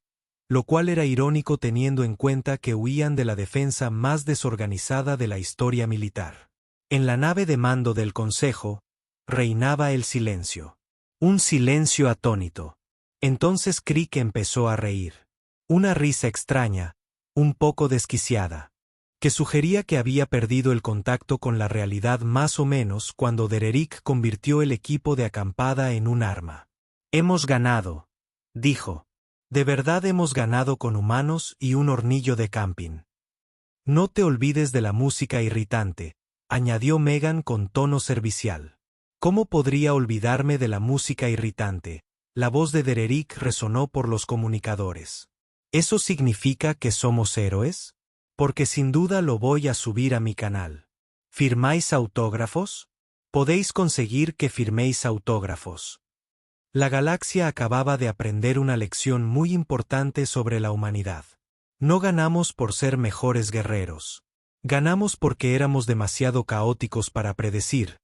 lo cual era irónico teniendo en cuenta que huían de la defensa más desorganizada de la historia militar. En la nave de mando del Consejo, reinaba el silencio. Un silencio atónito. Entonces Crick empezó a reír. Una risa extraña, un poco desquiciada, que sugería que había perdido el contacto con la realidad más o menos cuando Dererick convirtió el equipo de acampada en un arma. «Hemos ganado», dijo. «De verdad hemos ganado con humanos y un hornillo de camping». «No te olvides de la música irritante», añadió Megan con tono servicial. «¿Cómo podría olvidarme de la música irritante?». La voz de Dererick resonó por los comunicadores. ¿Eso significa que somos héroes? Porque sin duda lo voy a subir a mi canal. ¿Firmáis autógrafos? Podéis conseguir que firméis autógrafos. La galaxia acababa de aprender una lección muy importante sobre la humanidad. No ganamos por ser mejores guerreros. Ganamos porque éramos demasiado caóticos para predecir,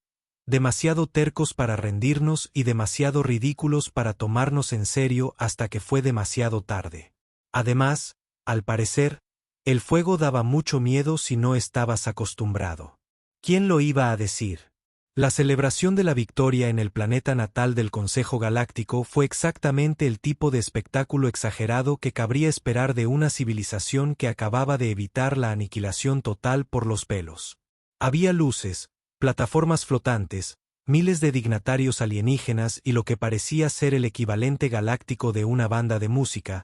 demasiado tercos para rendirnos y demasiado ridículos para tomarnos en serio hasta que fue demasiado tarde. Además, al parecer, el fuego daba mucho miedo si no estabas acostumbrado. ¿Quién lo iba a decir? La celebración de la victoria en el planeta natal del Consejo Galáctico fue exactamente el tipo de espectáculo exagerado que cabría esperar de una civilización que acababa de evitar la aniquilación total por los pelos. Había luces, plataformas flotantes, miles de dignatarios alienígenas y lo que parecía ser el equivalente galáctico de una banda de música,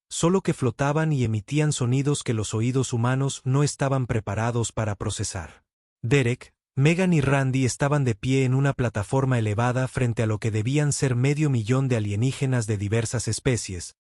solo que flotaban y emitían sonidos que los oídos humanos no estaban preparados para procesar. Derek, Megan y Randy estaban de pie en una plataforma elevada frente a lo que debían ser 500.000 de alienígenas de diversas especies,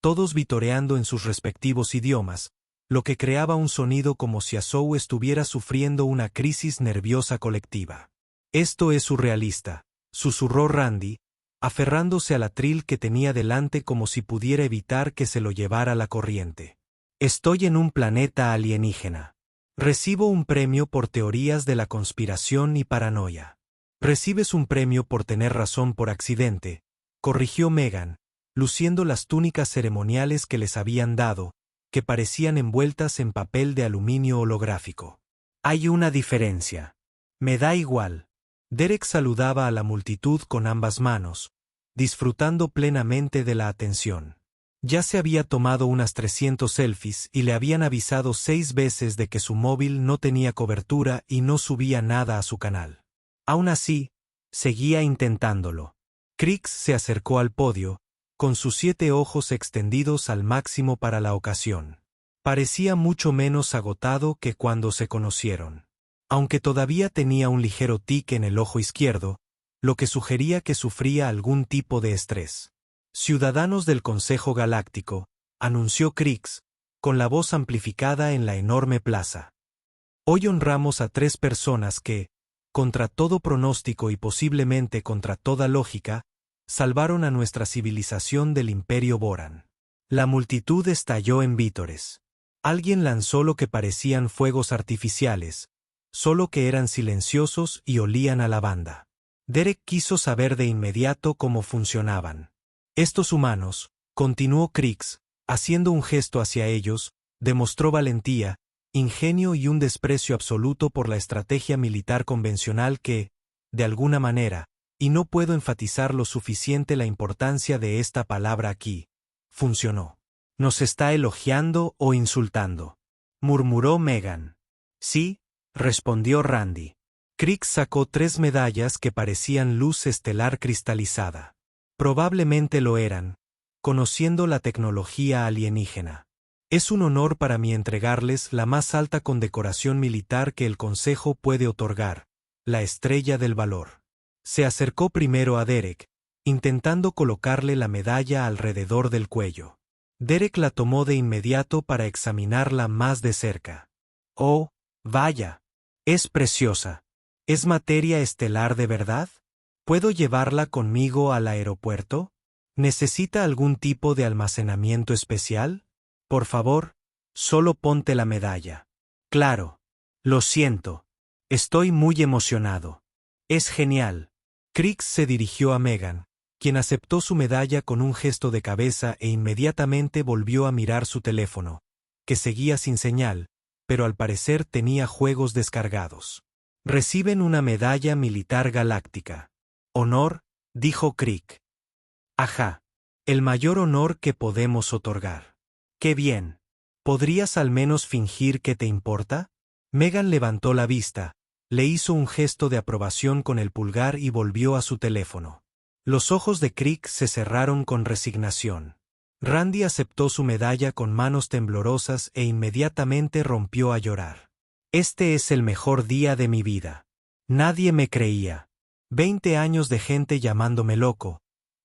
todos vitoreando en sus respectivos idiomas, lo que creaba un sonido como si Azou estuviera sufriendo una crisis nerviosa colectiva. «Esto es surrealista», susurró Randy, aferrándose al atril que tenía delante como si pudiera evitar que se lo llevara la corriente. «Estoy en un planeta alienígena. Recibo un premio por teorías de la conspiración y paranoia». «Recibes un premio por tener razón por accidente», corrigió Megan, luciendo las túnicas ceremoniales que les habían dado, que parecían envueltas en papel de aluminio holográfico. «Hay una diferencia. Me da igual». Derek saludaba a la multitud con ambas manos, disfrutando plenamente de la atención. Ya se había tomado unas 300 selfies y le habían avisado 6 veces de que su móvil no tenía cobertura y no subía nada a su canal. Aún así, seguía intentándolo. Crix se acercó al podio, con sus 7 ojos extendidos al máximo para la ocasión. Parecía mucho menos agotado que cuando se conocieron. Aunque todavía tenía un ligero tic en el ojo izquierdo, lo que sugería que sufría algún tipo de estrés. «Ciudadanos del Consejo Galáctico», anunció Crix, con la voz amplificada en la enorme plaza. «Hoy honramos a 3 personas que, contra todo pronóstico y posiblemente contra toda lógica, salvaron a nuestra civilización del Imperio Boran». La multitud estalló en vítores. Alguien lanzó lo que parecían fuegos artificiales, solo que eran silenciosos y olían a lavanda. Derek quiso saber de inmediato cómo funcionaban. «Estos humanos», continuó Crix, haciendo un gesto hacia ellos, demostró valentía, ingenio y un desprecio absoluto por la estrategia militar convencional que, de alguna manera, y no puedo enfatizar lo suficiente la importancia de esta palabra aquí, funcionó. «¿Nos está elogiando o insultando?», murmuró Megan. «Sí», respondió Randy. Crix sacó 3 medallas que parecían luz estelar cristalizada. Probablemente lo eran, conociendo la tecnología alienígena. «Es un honor para mí entregarles la más alta condecoración militar que el Consejo puede otorgar, la Estrella del Valor». Se acercó primero a Derek, intentando colocarle la medalla alrededor del cuello. Derek la tomó de inmediato para examinarla más de cerca. «Oh, vaya. Es preciosa. ¿Es materia estelar de verdad? ¿Puedo llevarla conmigo al aeropuerto? ¿Necesita algún tipo de almacenamiento especial? Por favor, solo ponte la medalla». «Claro. Lo siento. Estoy muy emocionado. Es genial». Crix se dirigió a Megan, quien aceptó su medalla con un gesto de cabeza e inmediatamente volvió a mirar su teléfono, que seguía sin señal, pero al parecer tenía juegos descargados. Reciben una medalla militar galáctica. Honor, dijo Crick. Ajá. El mayor honor que podemos otorgar. ¡Qué bien! ¿Podrías al menos fingir que te importa? Megan levantó la vista, le hizo un gesto de aprobación con el pulgar y volvió a su teléfono. Los ojos de Crick se cerraron con resignación. Randy aceptó su medalla con manos temblorosas e inmediatamente rompió a llorar. Este es el mejor día de mi vida. Nadie me creía. 20 años de gente llamándome loco.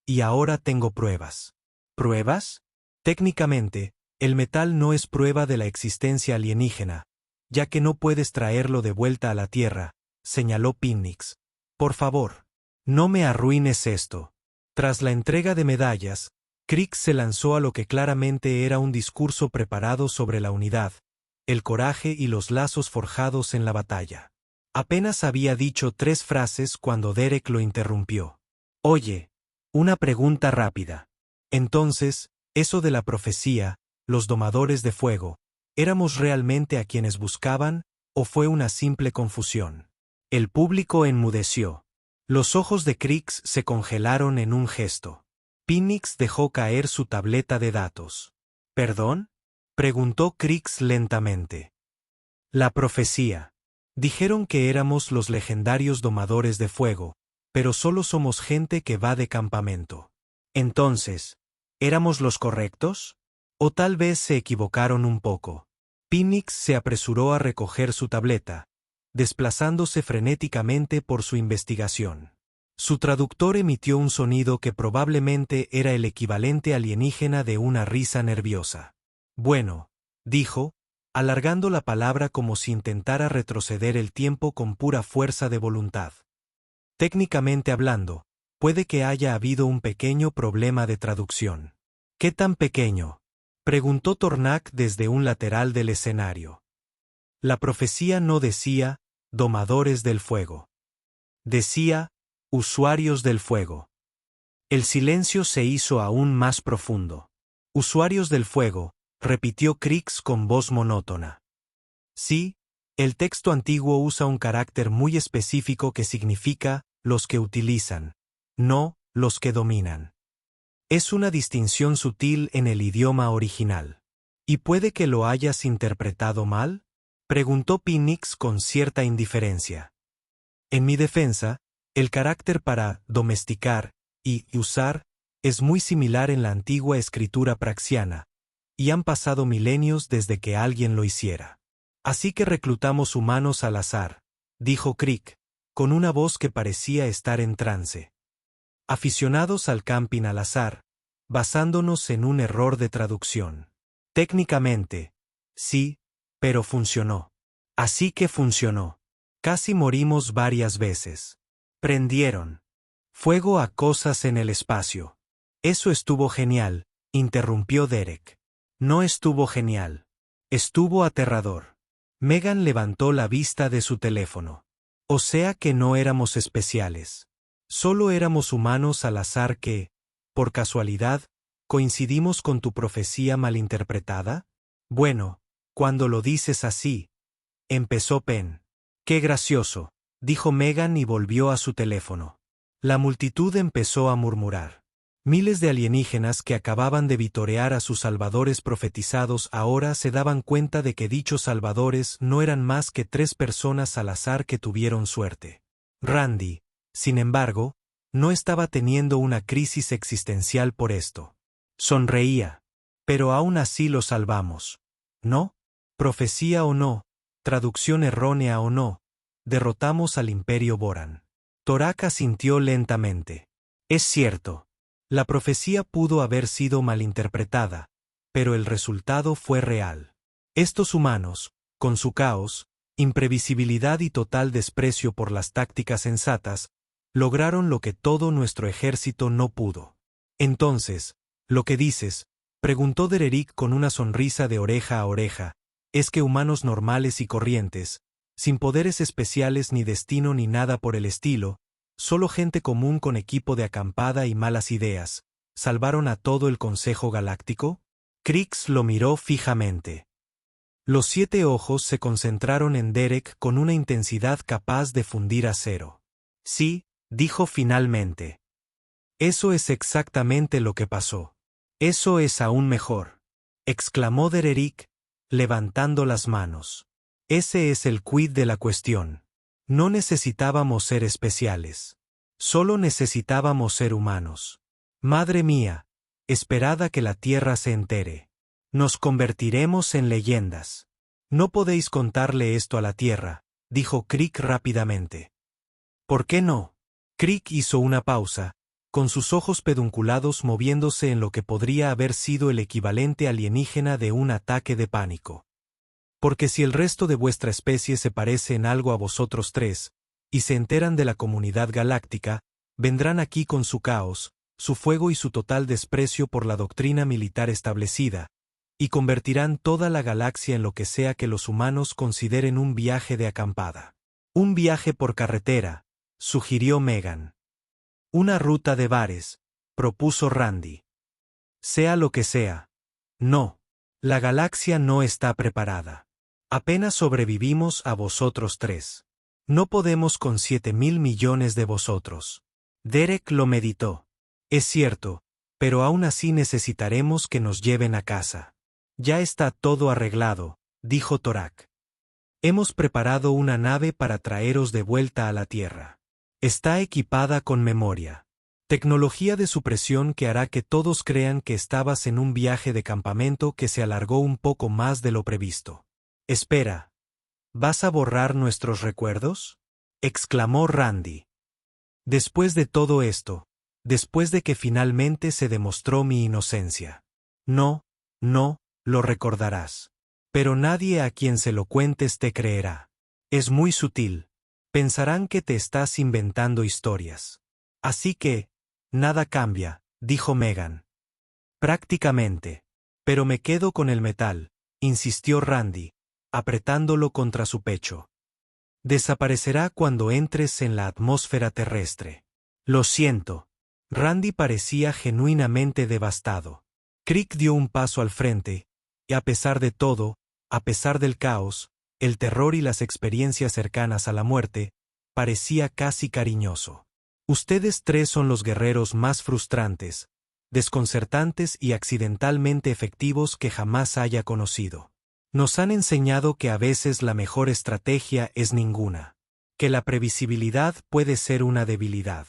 Y ahora tengo pruebas. ¿Pruebas? Técnicamente, el metal no es prueba de la existencia alienígena, ya que no puedes traerlo de vuelta a la Tierra, señaló Pinnix. Por favor, no me arruines esto. Tras la entrega de medallas, Crick se lanzó a lo que claramente era un discurso preparado sobre la unidad, el coraje y los lazos forjados en la batalla. Apenas había dicho 3 frases cuando Derek lo interrumpió. Oye, una pregunta rápida. Entonces, eso de la profecía, los domadores de fuego, ¿éramos realmente a quienes buscaban, o fue una simple confusión? El público enmudeció. Los ojos de Crick se congelaron en un gesto. Pinnix dejó caer su tableta de datos. ¿Perdón? Preguntó Crick lentamente. La profecía. Dijeron que éramos los legendarios domadores de fuego, pero solo somos gente que va de campamento. Entonces, ¿éramos los correctos? O tal vez se equivocaron un poco. Pinnix se apresuró a recoger su tableta, desplazándose frenéticamente por su investigación. Su traductor emitió un sonido que probablemente era el equivalente alienígena de una risa nerviosa. Bueno, dijo, alargando la palabra como si intentara retroceder el tiempo con pura fuerza de voluntad. Técnicamente hablando, puede que haya habido un pequeño problema de traducción. ¿Qué tan pequeño?, preguntó Tornak desde un lateral del escenario. La profecía no decía, domadores del fuego. Decía, usuarios del fuego. El silencio se hizo aún más profundo. Usuarios del fuego, repitió Crick con voz monótona. Sí, el texto antiguo usa un carácter muy específico que significa, los que utilizan, no, los que dominan. Es una distinción sutil en el idioma original. ¿Y puede que lo hayas interpretado mal?, preguntó Pinnix con cierta indiferencia. En mi defensa, el carácter para domesticar y usar es muy similar en la antigua escritura praxiana, y han pasado milenios desde que alguien lo hiciera. Así que reclutamos humanos al azar, dijo Crick, con una voz que parecía estar en trance. Aficionados al camping al azar, basándonos en un error de traducción. Técnicamente, sí, pero funcionó. Así que funcionó. Casi morimos varias veces. Prendieron fuego a cosas en el espacio. Eso estuvo genial, interrumpió Derek. No estuvo genial. Estuvo aterrador. Megan levantó la vista de su teléfono. O sea que no éramos especiales. Solo éramos humanos al azar que, por casualidad, coincidimos con tu profecía malinterpretada. Bueno, cuando lo dices así, empezó Penn. Qué gracioso, dijo Megan y volvió a su teléfono. La multitud empezó a murmurar. Miles de alienígenas que acababan de vitorear a sus salvadores profetizados ahora se daban cuenta de que dichos salvadores no eran más que 3 personas al azar que tuvieron suerte. Randy, sin embargo, no estaba teniendo una crisis existencial por esto. Sonreía. Pero aún así lo salvamos. ¿No? Profecía o no, traducción errónea o no, derrotamos al Imperio Boran. Toraka asintió lentamente. Es cierto. La profecía pudo haber sido malinterpretada, pero el resultado fue real. Estos humanos, con su caos, imprevisibilidad y total desprecio por las tácticas sensatas, lograron lo que todo nuestro ejército no pudo. Entonces, ¿lo que dices?, preguntó Dererick con una sonrisa de oreja a oreja, es que humanos normales y corrientes, sin poderes especiales ni destino ni nada por el estilo, Solo gente común con equipo de acampada y malas ideas ¿salvaron a todo el Consejo Galáctico? Krix lo miró fijamente. Los 7 ojos se concentraron en Derek con una intensidad capaz de fundir acero. Sí, dijo finalmente. Eso es exactamente lo que pasó. Eso es aún mejor, exclamó Derek, levantando las manos. Ese es el quid de la cuestión. No necesitábamos ser especiales. Solo necesitábamos ser humanos. Madre mía, esperad a que la Tierra se entere. Nos convertiremos en leyendas. No podéis contarle esto a la Tierra, dijo Crick rápidamente. ¿Por qué no? Crick hizo una pausa, con sus ojos pedunculados moviéndose en lo que podría haber sido el equivalente alienígena de un ataque de pánico. Porque si el resto de vuestra especie se parece en algo a vosotros 3, y se enteran de la comunidad galáctica, vendrán aquí con su caos, su fuego y su total desprecio por la doctrina militar establecida, y convertirán toda la galaxia en lo que sea que los humanos consideren un viaje de acampada. Un viaje por carretera, sugirió Megan. Una ruta de bares, propuso Randy. Sea lo que sea. No. La galaxia no está preparada. Apenas sobrevivimos a vosotros 3. No podemos con 7.000 millones de vosotros. Derek lo meditó. Es cierto, pero aún así necesitaremos que nos lleven a casa. Ya está todo arreglado, dijo Torak. Hemos preparado una nave para traeros de vuelta a la Tierra. Está equipada con memoria. Tecnología de supresión que hará que todos crean que estabas en un viaje de campamento que se alargó un poco más de lo previsto. Espera. ¿Vas a borrar nuestros recuerdos? Exclamó Randy. Después de todo esto, después de que finalmente se demostró mi inocencia. No, lo recordarás. Pero nadie a quien se lo cuentes te creerá. Es muy sutil. Pensarán que te estás inventando historias. Así que, nada cambia, dijo Megan. Prácticamente. Pero me quedo con el metal, insistió Randy, apretándolo contra su pecho. Desaparecerá cuando entres en la atmósfera terrestre. Lo siento. Randy parecía genuinamente devastado. Crick dio un paso al frente, y a pesar de todo, a pesar del caos, el terror y las experiencias cercanas a la muerte, parecía casi cariñoso. Ustedes 3 son los guerreros más frustrantes, desconcertantes y accidentalmente efectivos que jamás haya conocido. Nos han enseñado que a veces la mejor estrategia es ninguna, que la previsibilidad puede ser una debilidad,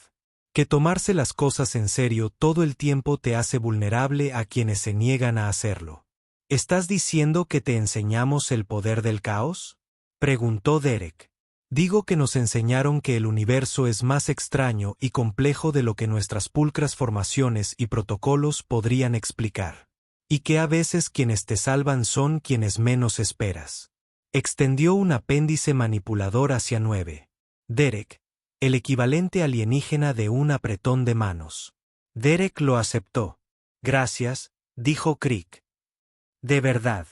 que tomarse las cosas en serio todo el tiempo te hace vulnerable a quienes se niegan a hacerlo. ¿Estás diciendo que te enseñamos el poder del caos? Preguntó Derek. Digo que nos enseñaron que el universo es más extraño y complejo de lo que nuestras pulcras formaciones y protocolos podrían explicar. Y que a veces quienes te salvan son quienes menos esperas. Extendió un apéndice manipulador hacia 9. Derek, el equivalente alienígena de un apretón de manos. Derek lo aceptó. Gracias, dijo Crick. De verdad.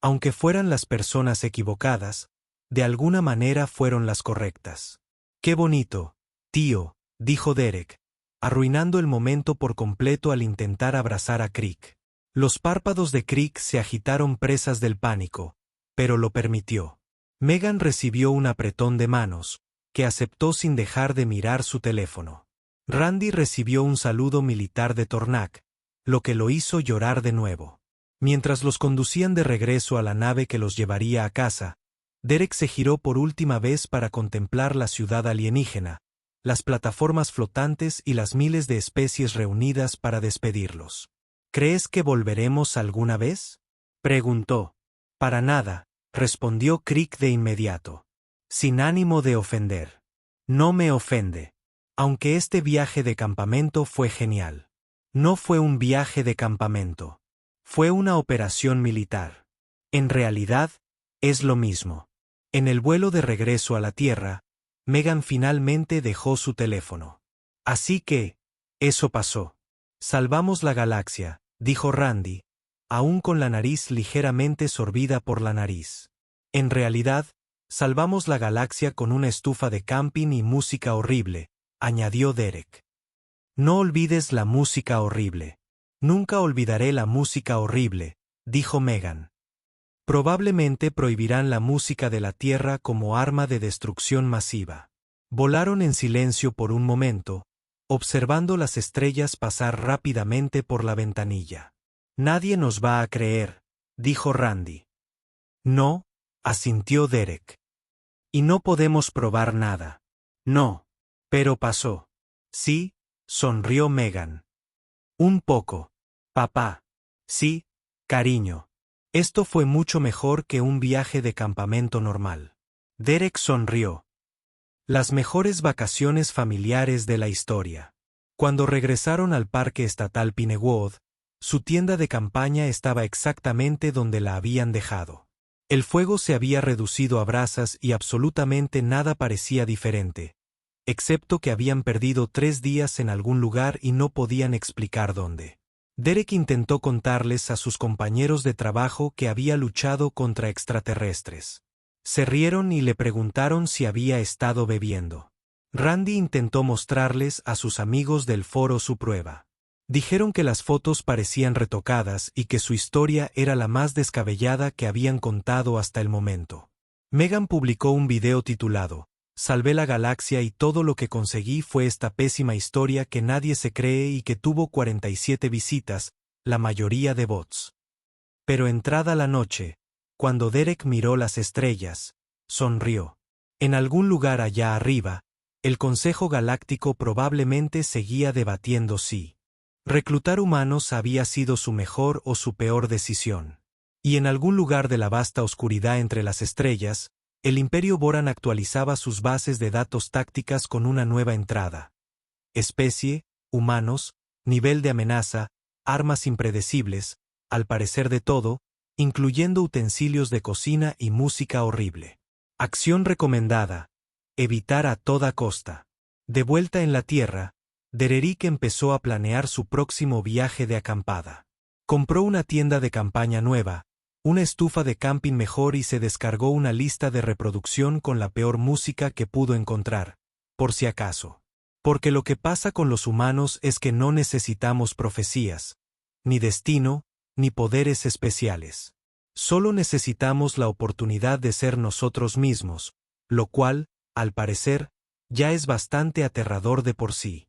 Aunque fueran las personas equivocadas, de alguna manera fueron las correctas. Qué bonito, tío, dijo Derek, arruinando el momento por completo al intentar abrazar a Crick. Los párpados de Crick se agitaron presas del pánico, pero lo permitió. Megan recibió un apretón de manos, que aceptó sin dejar de mirar su teléfono. Randy recibió un saludo militar de Tornak, lo que lo hizo llorar de nuevo. Mientras los conducían de regreso a la nave que los llevaría a casa, Derek se giró por última vez para contemplar la ciudad alienígena, las plataformas flotantes y las miles de especies reunidas para despedirlos. ¿Crees que volveremos alguna vez? Preguntó. Para nada, respondió Crick de inmediato. Sin ánimo de ofender. No me ofende. Aunque este viaje de campamento fue genial. No fue un viaje de campamento. Fue una operación militar. En realidad, es lo mismo. En el vuelo de regreso a la Tierra, Megan finalmente dejó su teléfono. Así que, eso pasó. Salvamos la galaxia, dijo Randy, aún con la nariz ligeramente sorbida por la nariz. En realidad, salvamos la galaxia con una estufa de camping y música horrible, añadió Derek. No olvides la música horrible. Nunca olvidaré la música horrible, dijo Megan. Probablemente prohibirán la música de la Tierra como arma de destrucción masiva. Volaron en silencio por un momento, observando las estrellas pasar rápidamente por la ventanilla. Nadie nos va a creer, dijo Randy. No, asintió Derek. Y no podemos probar nada. No. Pero pasó. Sí, sonrió Megan. Un poco. Papá. Sí, cariño. Esto fue mucho mejor que un viaje de campamento normal. Derek sonrió. Las mejores vacaciones familiares de la historia. Cuando regresaron al Parque Estatal Pinewood, su tienda de campaña estaba exactamente donde la habían dejado. El fuego se había reducido a brasas y absolutamente nada parecía diferente, excepto que habían perdido 3 días en algún lugar y no podían explicar dónde. Derek intentó contarles a sus compañeros de trabajo que había luchado contra extraterrestres. Se rieron y le preguntaron si había estado bebiendo. Randy intentó mostrarles a sus amigos del foro su prueba. Dijeron que las fotos parecían retocadas y que su historia era la más descabellada que habían contado hasta el momento. Megan publicó un video titulado "Salvé la galaxia y todo lo que conseguí fue esta pésima historia que nadie se cree" y que tuvo 47 visitas, la mayoría de bots. Pero entrada la noche, cuando Derek miró las estrellas, sonrió. En algún lugar allá arriba, el Consejo Galáctico probablemente seguía debatiendo si reclutar humanos había sido su mejor o su peor decisión. Y en algún lugar de la vasta oscuridad entre las estrellas, el Imperio Boran actualizaba sus bases de datos tácticas con una nueva entrada. Especie, humanos, nivel de amenaza, armas impredecibles, al parecer de todo, incluyendo utensilios de cocina y música horrible. Acción recomendada: evitar a toda costa. De vuelta en la Tierra, Derek empezó a planear su próximo viaje de acampada. Compró una tienda de campaña nueva, una estufa de camping mejor y se descargó una lista de reproducción con la peor música que pudo encontrar, por si acaso. Porque lo que pasa con los humanos es que no necesitamos profecías, ni destino, ni poderes especiales. Solo necesitamos la oportunidad de ser nosotros mismos, lo cual, al parecer, ya es bastante aterrador de por sí.